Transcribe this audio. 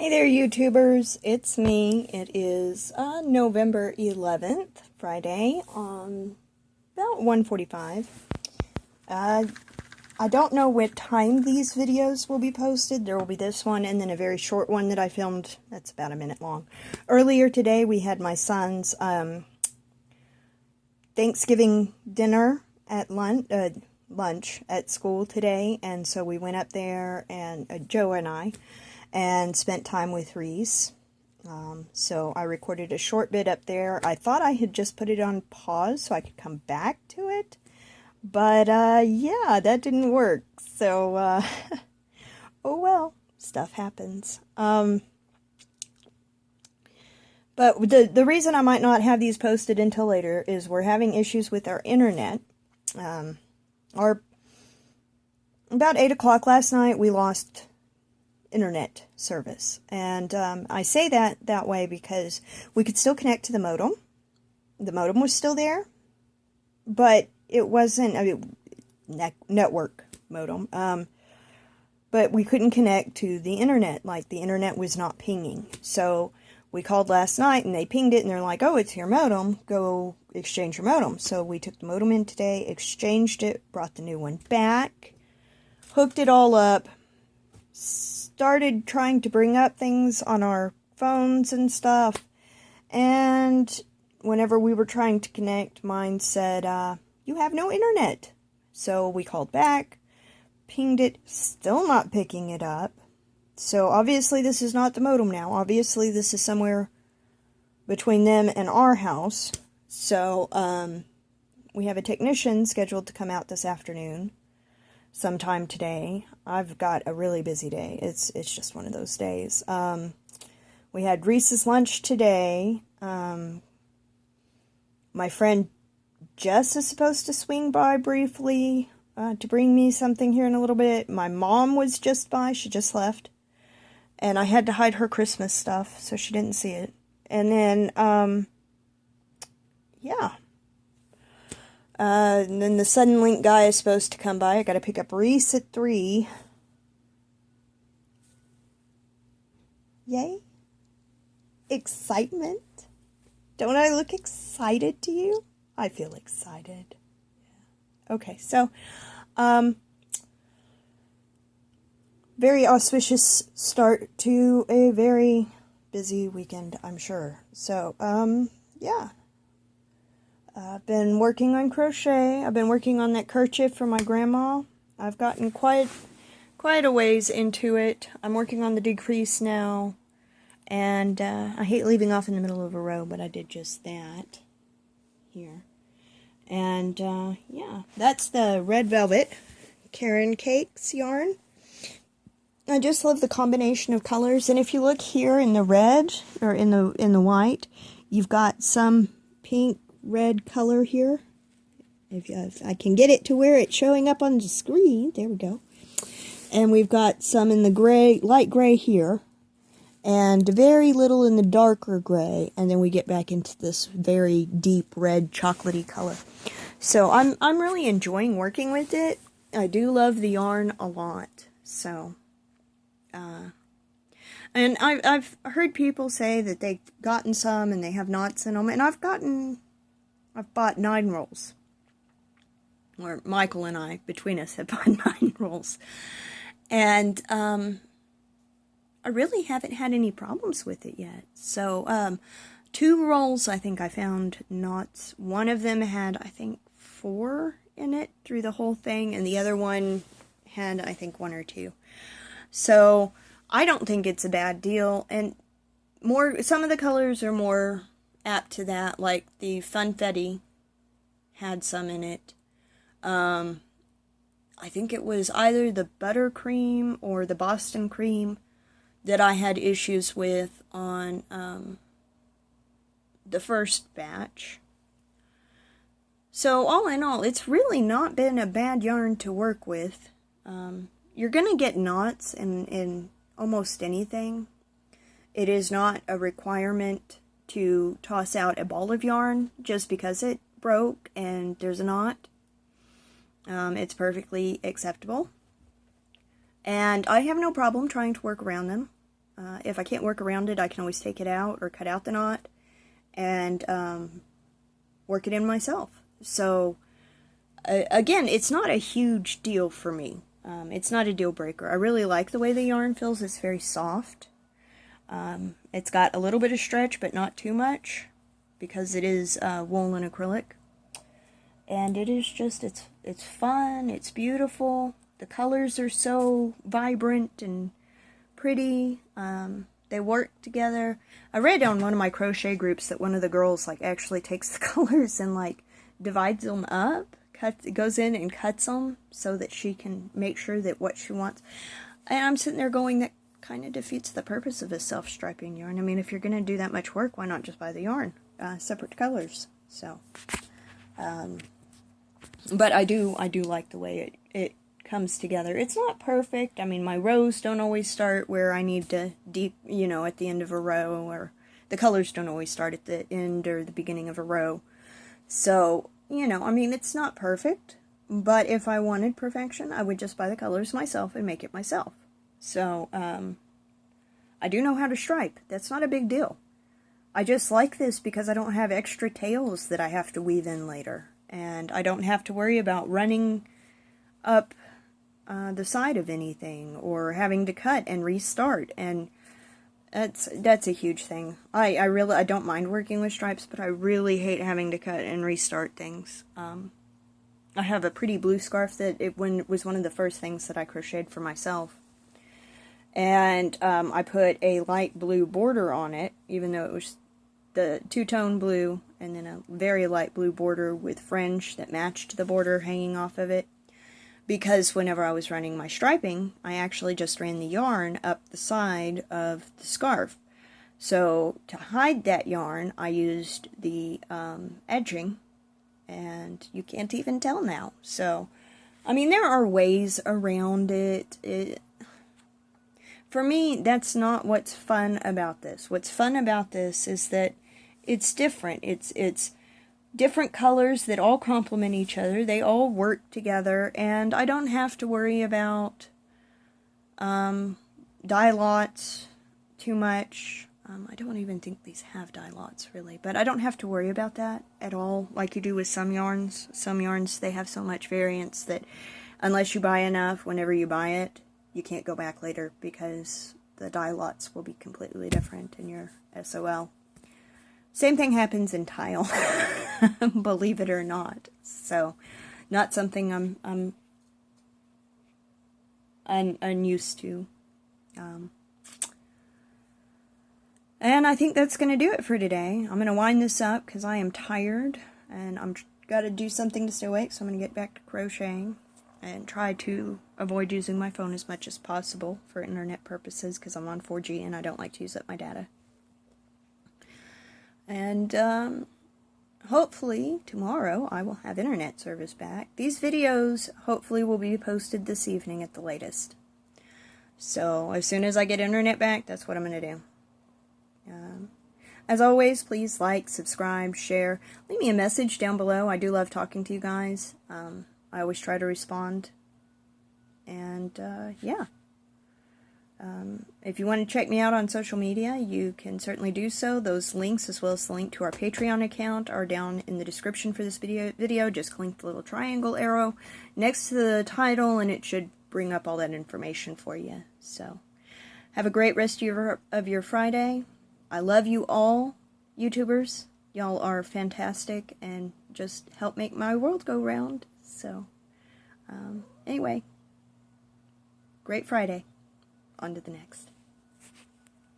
Hey there, YouTubers. It's me. It is November 11th, Friday, about 1:45. I don't know what time these videos will be posted. There will be this one and then a very short one that I filmed that's about a minute long. Earlier today, we had my son's Thanksgiving dinner at lunch at school today, and so we went up there, and Joe and I, and spent time with Reese. So I recorded a short bit up there. I thought I had just put it on pause so I could come back to it, but yeah, that didn't work. So oh well, stuff happens. But the reason I might not have these posted until later is we're having issues with our internet. Or about 8 o'clock last night, we lost internet service. And I say that way because we could still connect to the modem. The modem was still there, but it wasn't network modem. But we couldn't connect to the internet. Like, the internet was not pinging. So we called last night and they pinged it and they're like, oh, it's your modem. Go exchange your modem. So we took the modem in today, exchanged it, brought the new one back, hooked it all up, started trying to bring up things on our phones and stuff. And whenever we were trying to connect, mine said, you have no internet. So we called back, pinged it, still not picking it up. So obviously this is not the modem now. Obviously this is somewhere between them and our house. So we have a technician scheduled to come out this afternoon sometime today. I've got a really busy day. It's just one of those days. We had Reese's lunch today. My friend Jess is supposed to swing by briefly to bring me something here in a little bit. My mom was just by. She just left. And I had to hide her Christmas stuff, so she didn't see it. And then, yeah. And then the Sudden Link guy is supposed to come by. I got to pick up Reese at 3. Yay. Excitement. Don't I look excited to you? I feel excited. Okay, so, very auspicious start to a very busy weekend, I'm sure. So, yeah. I've been working on crochet. I've been working on that kerchief for my grandma. I've gotten quite a ways into it. I'm working on the decrease now. And I hate leaving off in the middle of a row, but I did just that here. And yeah, that's the Red Velvet Karen Cakes yarn. I just love the combination of colors. And if you look here in the red, or in the white, you've got some pink red color here. If I can get it to where it's showing up on the screen, there we go. And we've got some in the gray, light gray here, and very little in the darker gray, and then we get back into this very deep red chocolatey color. So I'm really enjoying working with it. I do love the yarn a lot. So and I've heard people say that they've gotten some and they have knots in them, and I've bought 9 rolls. Or Michael and I, between us, have bought 9 rolls. And I really haven't had any problems with it yet. So 2 rolls I think I found knots. One of them had, I think, 4 in it through the whole thing, and the other one had, I think, 1 or 2. So I don't think it's a bad deal, and some of the colors are more apt to that, like the Funfetti had some in it. I think it was either the buttercream or the Boston cream that I had issues with on the first batch. So all in all, it's really not been a bad yarn to work with. You're going to get knots in almost anything. It is not a requirement to toss out a ball of yarn just because it broke and there's a knot. It's perfectly acceptable. And I have no problem trying to work around them. If I can't work around it, I can always take it out or cut out the knot and work it in myself. So again, it's not a huge deal for me. It's not a deal breaker. I really like the way the yarn feels. It's very soft. It's got a little bit of stretch, but not too much, because it is wool and acrylic. And it is just, it's fun, it's beautiful. The colors are so vibrant and pretty. They work together. I read on one of my crochet groups that one of the girls like actually takes the colors and like divides them up, goes in and cuts them so that she can make sure that what she wants. And I'm sitting there going, that kind of defeats the purpose of a self-striping yarn. I mean, if you're going to do that much work, why not just buy the yarn, separate colors? So, but I do like the way it comes together. It's not perfect. I mean, my rows don't always start where I need to at the end of a row, or the colors don't always start at the end or the beginning of a row. So, I mean, it's not perfect, but if I wanted perfection, I would just buy the colors myself and make it myself. So, I do know how to stripe. That's not a big deal. I just like this because I don't have extra tails that I have to weave in later. And I don't have to worry about running up the side of anything or having to cut and restart. And that's a huge thing. I don't mind working with stripes, but I really hate having to cut and restart things. I have a pretty blue scarf that it was one of the first things that I crocheted for myself. And I put a light blue border on it, even though it was the two-tone blue, and then a very light blue border with fringe that matched the border hanging off of it. Because whenever I was running my striping, I actually just ran the yarn up the side of the scarf. So to hide that yarn, I used the edging, and you can't even tell now. So, I mean, there are ways around it. For me, that's not what's fun about this. What's fun about this is that it's different. It's different colors that all complement each other. They all work together, and I don't have to worry about dye lots too much. I don't even think these have dye lots, really, but I don't have to worry about that at all like you do with some yarns. Some yarns, they have so much variance that unless you buy enough, whenever you buy it, you can't go back later because the dye lots will be completely different in your SOL. Same thing happens in tile, believe it or not. So, not something I'm unused to. And I think that's going to do it for today. I'm going to wind this up because I am tired and I'm got to do something to stay awake. So I'm going to get back to crocheting and try to avoid using my phone as much as possible for internet purposes because I'm on 4G and I don't like to use up my data. And hopefully tomorrow I will have internet service back. These videos hopefully will be posted this evening at the latest. So as soon as I get internet back, that's what I'm going to do. As always, please like, subscribe, share. Leave me a message down below. I do love talking to you guys. I always try to respond. And yeah. If you want to check me out on social media, you can certainly do so. Those links, as well as the link to our Patreon account, are down in the description for this video. Just click the little triangle arrow next to the title, and it should bring up all that information for you. So, have a great rest of your Friday. I love you all, YouTubers. Y'all are fantastic and just help make my world go round. So, anyway, great Friday. On to the next.